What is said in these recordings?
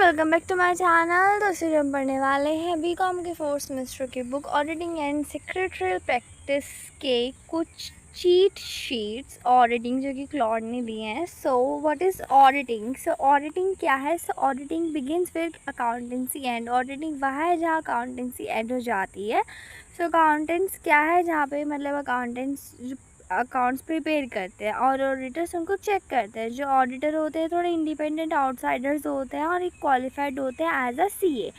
Welcome back to my channel. तो फिर हम पढ़ने वाले हैं बीकॉम के फोर्थ सेमेस्टर की book auditing and secretarial practice के कुछ चीट शीट्स ऑडिटिंग जो कि क्लॉड ने दिए हैं। So what is auditing? So auditing क्या है? So auditing begins with accountancy and. Auditing वह है जहाँ अकाउंटेंसी एंड हो जाती है। सो अकाउंटेंट्स क्या है? जहाँ पे मतलब अकाउंटेंट्स अकाउंट्स प्रिपेयर करते हैं और ऑडिटर्स उनको चेक करते हैं। जो ऑडिटर होते हैं थोड़े इंडिपेंडेंट आउटसाइडर्स होते हैं और एक क्वालिफाइड होते हैं एज अ सीए।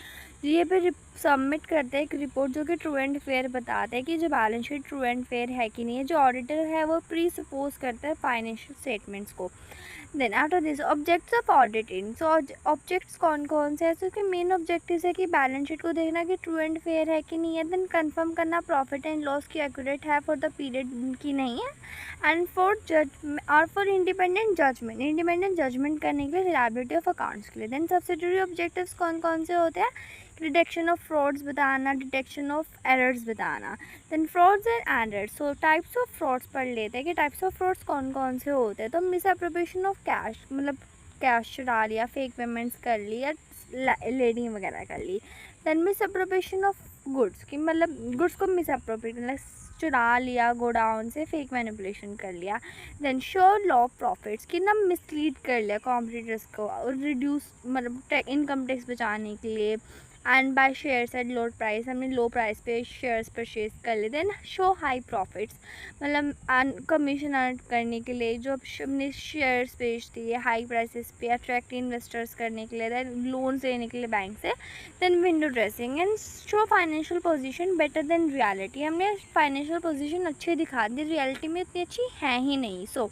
ये पे सबमिट करते हैं एक रिपोर्ट जो कि ट्रू एंड फेयर बताते हैं कि जो balance sheet true and fair है कि नहीं है। जो ऑडिटर है वो प्री सपोज करता है फाइनेंशियल स्टेटमेंट्स को। Then after this objects of auditing. So objects कौन कौन से हैं? सो कि मेन ऑब्जेक्टिव है कि बैलेंस शीट को देखना कि ट्रू एंड फेयर है कि नहीं है। देन कंफर्म करना प्रॉफिट एंड लॉस की एक्यूरेट है फॉर द पीरियड की नहीं है। एंड फॉर जजमेंट और फॉर इंडिपेंडेंट जजमेंट करने के लिए रिलायबिलिटी ऑफ अकाउंट्स के लिए। देन सब्सिडियरी ऑब्जेक्टिव्स कौन कौन से होते हैं? डिटेक्शन ऑफ फ्रॉड्स बताना, डिटेक्शन ऑफ एरर्स बताना। Then frauds and errors. So types of frauds पढ़ लेते हैं कि टाइप्स ऑफ फ्रॉड्स कौन कौन से होते हैं। तो मिसअप्रोप्रिएशन ऑफ कैश, मतलब कैश चुरा लिया, फेक पेमेंट्स कर ली या लेडिंग वगैरह कर ली। देन मिसअप्रोप्रिएशन ऑफ गुड्स की मतलब गुड्स को मिसअप्रोप्रिएट मतलब चुरा लिया गोडाउन से, फेक मैनिपुलेशन कर लिया। देन शो लॉ प्रॉफिट्स की ना मिसलीड कर लिया कॉम्पिटिटर्स को और रिड्यूस मतलब इनकम टैक्स बचाने के लिए। And by shares at low price, हमने लो प्राइस पे शेयर्स परचेज कर लिए। देन शो हाई प्रॉफिट्स मतलब कमीशन अर्न करने के लिए जो हमने शेयर्स बेच दिए हाई प्राइसेस पे अट्रैक्ट इन्वेस्टर्स करने के लिए। देन लोन्स लेने के लिए बैंक से। Then window dressing and show financial position better than reality, हमने फाइनेंशियल पोजीशन अच्छी दिखा दी, रियलिटी में इतनी अच्छी है ही नहीं। So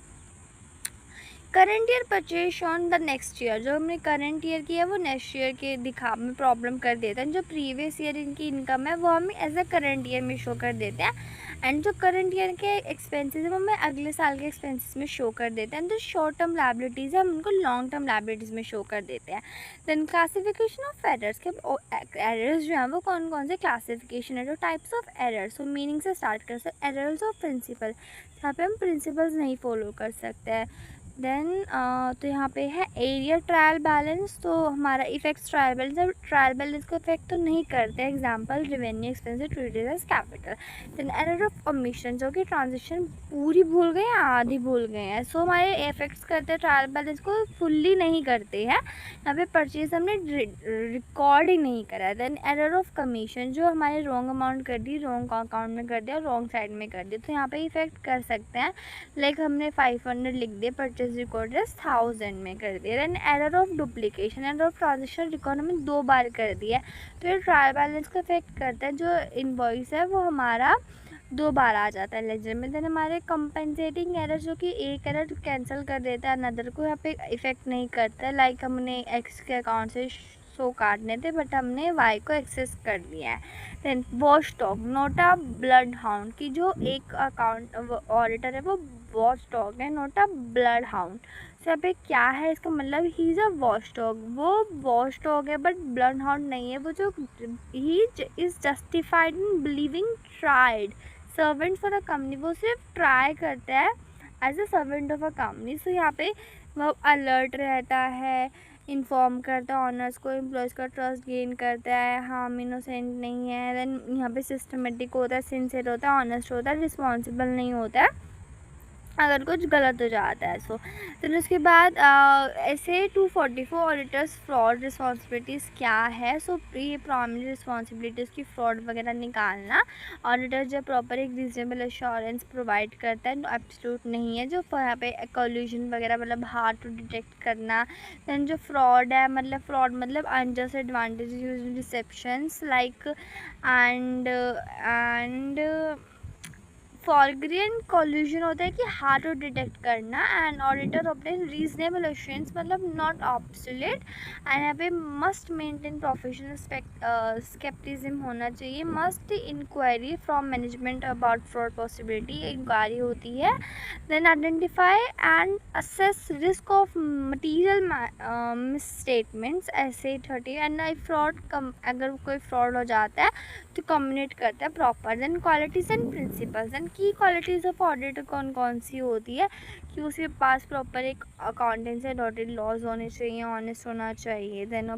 current year purchase on the next year, जो हमने करंट ईयर की है वो नेक्स्ट ईयर के दिखा में प्रॉब्लम कर देते हैं। जो प्रीवियस ईयर इनकी इनकम है वो हमें एज अ करंट ईयर में शो कर देते हैं। एंड जो करंट ईयर के एक्सपेंसेस है वो हमें अगले साल के एक्सपेंसेस में शो कर देते हैं। जो शॉर्ट टर्म लाइबिलिटीज़ है हम उनको लॉन्ग टर्म लाइबिलिटीज़ में शो कर देते हैं। देन क्लासिफिकेशन ऑफ एरर्स के एरर्स जो हैं वो कौन कौन से क्लासिफिकेशन है। जो टाइप्स ऑफ एरर्स, तो मीनिंग से स्टार्ट कर सकते। एरर्स ऑफ प्रिंसिपल, जहाँ पे हम प्रिंसिपल्स नहीं फॉलो कर सकते हैं। देन तो यहाँ पे है एरिया ट्रायल बैलेंस, तो हमारा इफेक्ट्स ट्रायल बैलेंस है, ट्रायल बैलेंस को इफेक्ट तो नहीं करते। Example revenue expenses treated as capital. Then error of omission, जो कि ट्रांजेक्शन पूरी भूल गए या आधी भूल गए हैं, सो हमारे इफेक्ट्स करते हैं ट्रायल बैलेंस को, फुल्ली नहीं करते हैं। यहाँ पे परचेज हमने रिकॉर्ड ही नहीं करा। देन एरर ऑफ कमीशन, जो हमारे रॉन्ग अमाउंट कर दी, रॉन्ग अकाउंट में कर दिया, रॉन्ग साइड में कर दिया, तो यहाँ पे इफेक्ट कर सकते हैं। लाइक हमने 500 लिख दिए, परचेज रिकॉर्ड 1000 में कर दिया। Then error of duplication, error of transaction record हमने 2 बार कर दिया, तो ये ट्रायल बैलेंस को इफेक्ट करता है। जो इनवॉइस है वो हमारा 2 बार आ जाता है लेजर में। देन हमारे कंपेंसेटिंग एरर, जो कि एक एरर कैंसिल कर देता है अनदर को, यहाँ पे इफेक्ट नहीं करता है। लाइक हमने एक्स के अकाउंट से सो काटने थे बट हमने वाई को एक्सेस कर लिया है। Then watch dog, not a blood hound, की जो एक अकाउंट ऑडिटर है वो वॉच डॉग है, नोट अ ब्लड हाउंड। तो यहाँ पे क्या है इसका मतलब, he is a watch dog, वो वॉच डॉग है बट ब्लड हाउंड नहीं है। वो जो he is justified in believing tried servant for a company, वो सिर्फ ट्राई करता है as a servant of a company. सो यहाँ पे वो अलर्ट रहता है, इन्फॉर्म करता है ऑनर्स को, एम्प्लॉयज़ का ट्रस्ट गेन करता है, हाँ हम इनोसेंट नहीं है। देन यहाँ पे सिस्टमेटिक होता है, सिंसियर होता है, ऑनेस्ट होता है, रिस्पॉन्सिबल नहीं होता है अगर कुछ गलत हो जाता है। सो फिर उसके बाद ऐसे 244 ऑडिटर्स फ्रॉड रिस्पॉन्सिबिलिटीज़ क्या है। सो ये प्राइमरी रिस्पॉन्सिबिलिटीज़ की फ्रॉड वगैरह निकालना। ऑडिटर जब प्रॉपर एक रीजनेबल एश्योरेंस प्रोवाइड करता है, एब्सोल्यूट नहीं है, जो यहाँ पे कॉल्यूजन वगैरह मतलब हार्ड टू डिटेक्ट करना। दैन जो फ्रॉड है मतलब फ्रॉड मतलब unjust advantage use receptions like and foreign collusion होता है कि हार्ड टू डिटेक्ट करना। And auditor obtain reasonable assurance मतलब नॉट ऑब्सोलेट। एंड यहाँ पे मस्ट मेंटेन प्रोफेशनल स्केप्टिज्म होना चाहिए। Must inquiry from management about fraud possibility, inquiry होती है। Then identify and assess risk of material misstatements ऐसे 30। And fraud अगर कोई फ्रॉड हो जाता है तो कम्युनिकेट करता है proper. Then qualities and principles, and की क्वालिटीज़ ऑफ ऑडिट कौन कौन सी होती है कि उसके पास प्रॉपर एक अकाउंटेंसी एंड लॉज होने चाहिए, ऑनेस्ट होना चाहिए, देन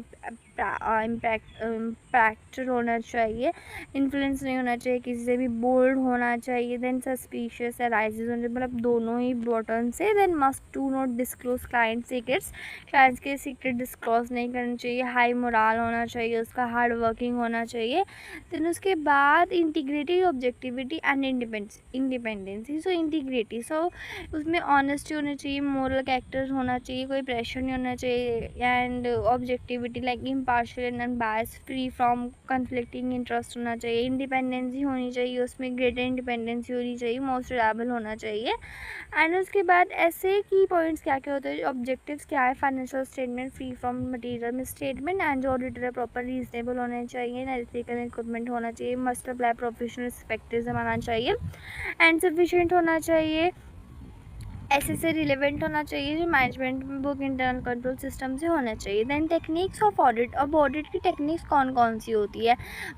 इम्पैक्ट होना चाहिए, इन्फ्लुएंस नहीं होना चाहिए किसी से भी, बोल्ड होना चाहिए, देन सस्पिशियस अराइजेज होने, मतलब दोनों ही बॉटम से, then must to not disclose client secrets, clients के सीक्रेट डिस्क्लोज नहीं करना चाहिए, हाई मोरल होना चाहिए उसका, हार्ड वर्किंग होना चाहिए, देन उसके बाद integrity, objectivity and independency. So integrity, so उसमें ऑनेस्टी होनी चाहिए, मोरल कैरेक्टर होना चाहिए, कोई प्रेशर नहीं होना चाहिए, and objectivity like impartial and unbiased, free from conflicting interest होना चाहिए, इंडिपेंडेंसी होनी चाहिए उसमें, ग्रेटर इंडिपेंडेंसी होनी चाहिए, मोस्ट रिलायबल होना चाहिए। एंड उसके बाद ऐसे की पॉइंट्स क्या क्या होते हैं, ऑब्जेक्टिव्स क्या है, financial statement free from material misstatement, and जो ऑडिटर है प्रॉपर रीजनेबल होने चाहिए, एथिकल इक्विपमेंट होना चाहिए, मस्ट अप्लाई प्रोफेशनल एक्सपेक्टेशन आना चाहिए, एंड सफिशिएंट होना चाहिए, ऐसे से रिलेवेंट होना चाहिए, जो management book internal control system से होना चाहिए। देन टेक्निक्स ऑफ ऑडिट, अब ऑडिट की टेक्निक्स कौन कौन सी होती है,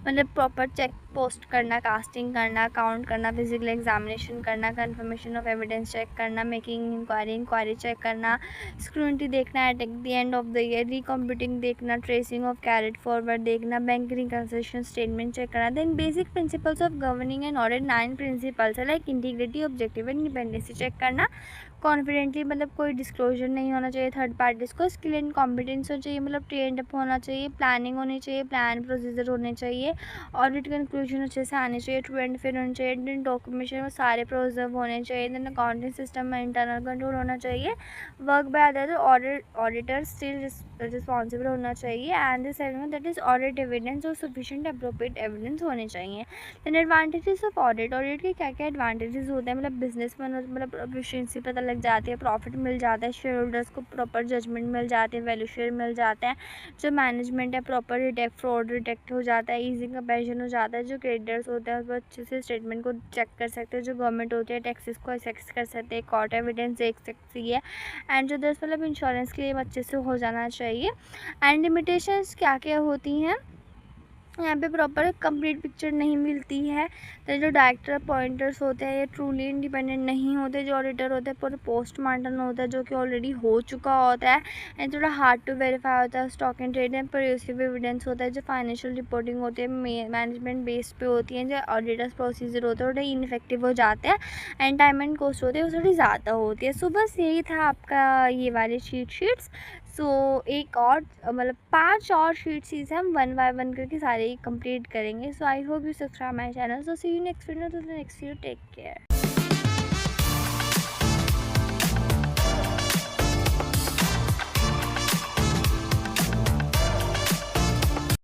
मतलब प्रॉपर चेक पोस्ट करना, कास्टिंग करना, काउंट करना, फिजिकल एग्जामिनेशन करना, कंफर्मेशन ऑफ एविडेंस चेक करना, मेकिंग इंक्वायरी चेक करना, स्क्रूनिटी देखना at the end of the year, recomputing देखना, ट्रेसिंग ऑफ कैरेट फॉरवर्ड देखना, बैंक रिकंसिलिएशन स्टेटमेंट चेक करना। Then basic principles of governing and audit, 9 principles है like integrity, objective and independency check करना, confidently मतलब कोई disclosure नहीं होना चाहिए थर्ड पार्टीज को, स्किल एंड कॉम्पिटेंस होना चाहिए, मतलब ट्रेंड अप होना चाहिए, प्लानिंग होनी चाहिए, प्लान प्रोसीजर होने चाहिए, ऑडिट कंक्लूजन अच्छे से आने चाहिए, ट्रू एंड फेयर होना चाहिए, देन डॉक्यूमेंटेशन में सारे प्रोजर्व होने चाहिए, देन अकाउंटिंग सिस्टम में इंटरनल कंट्रोल होना चाहिए, work by other auditor still responsible होना चाहिए, and the seven that is audit evidence और सफिशिएंट अप्रोप्रिएट एविडेंस होने चाहिए। Then advantages of audit, audit के क्या क्या एडवांटेजेस होते हैं, मतलब बिजनेस में मतलब एफिशिएंसी पता लग जाती है, प्रॉफिट मिल जाता है, शेयर होल्डर्स को प्रॉपर जजमेंट मिल जाती है, वैल्यू शेयर मिल जाता है, जो मैनेजमेंट है प्रॉपर डिटेक्ट फ्रॉड डिटेक्ट हो जाता है, ईजी कंपेरिजन हो जाता है, जो क्रेडिटर्स होते हैं वो अच्छे से स्टेटमेंट को चेक कर सकते हैं, जो गवर्नमेंट होती है टैक्सेस को असेस कर सकते हैं, कोर्ट एविडेंस देख सकती है, एंड जो दस मतलब इंश्योरेंस क्लेम अच्छे से हो जाना चाहिए। एंड लिमिटेशंस क्या क्या होती हैं, यहाँ पे प्रॉपर कंप्लीट पिक्चर नहीं मिलती है, तो जो डायरेक्टर अपॉइंटर्स होते हैं ये ट्रूली इंडिपेंडेंट नहीं होते, जो ऑडिटर होते हैं पूरा पोस्ट मार्टम होता है जो कि ऑलरेडी हो चुका होता है, एंड थोड़ा हार्ड टू वेरीफाई होता है, stock and trade and productive evidence होता है, जो फाइनेंशियल रिपोर्टिंग होती है मैनेजमेंट बेस्ड पे होती है, जो ऑडिटर्स प्रोसीजर होते हैं थोड़े इनफेक्टिव हो जाते हैं, एंड टाइम एंड कॉस्ट होती है वो थोड़ी ज़्यादा होती है। सो बस यही था आपका ये वाले शीट्स। सो एक और मतलब 5 और शीट्स ही हम 1 बाय 1 करके सारे ही कंप्लीट करेंगे। So I hope you subscribe my channel. So see you next video, take care.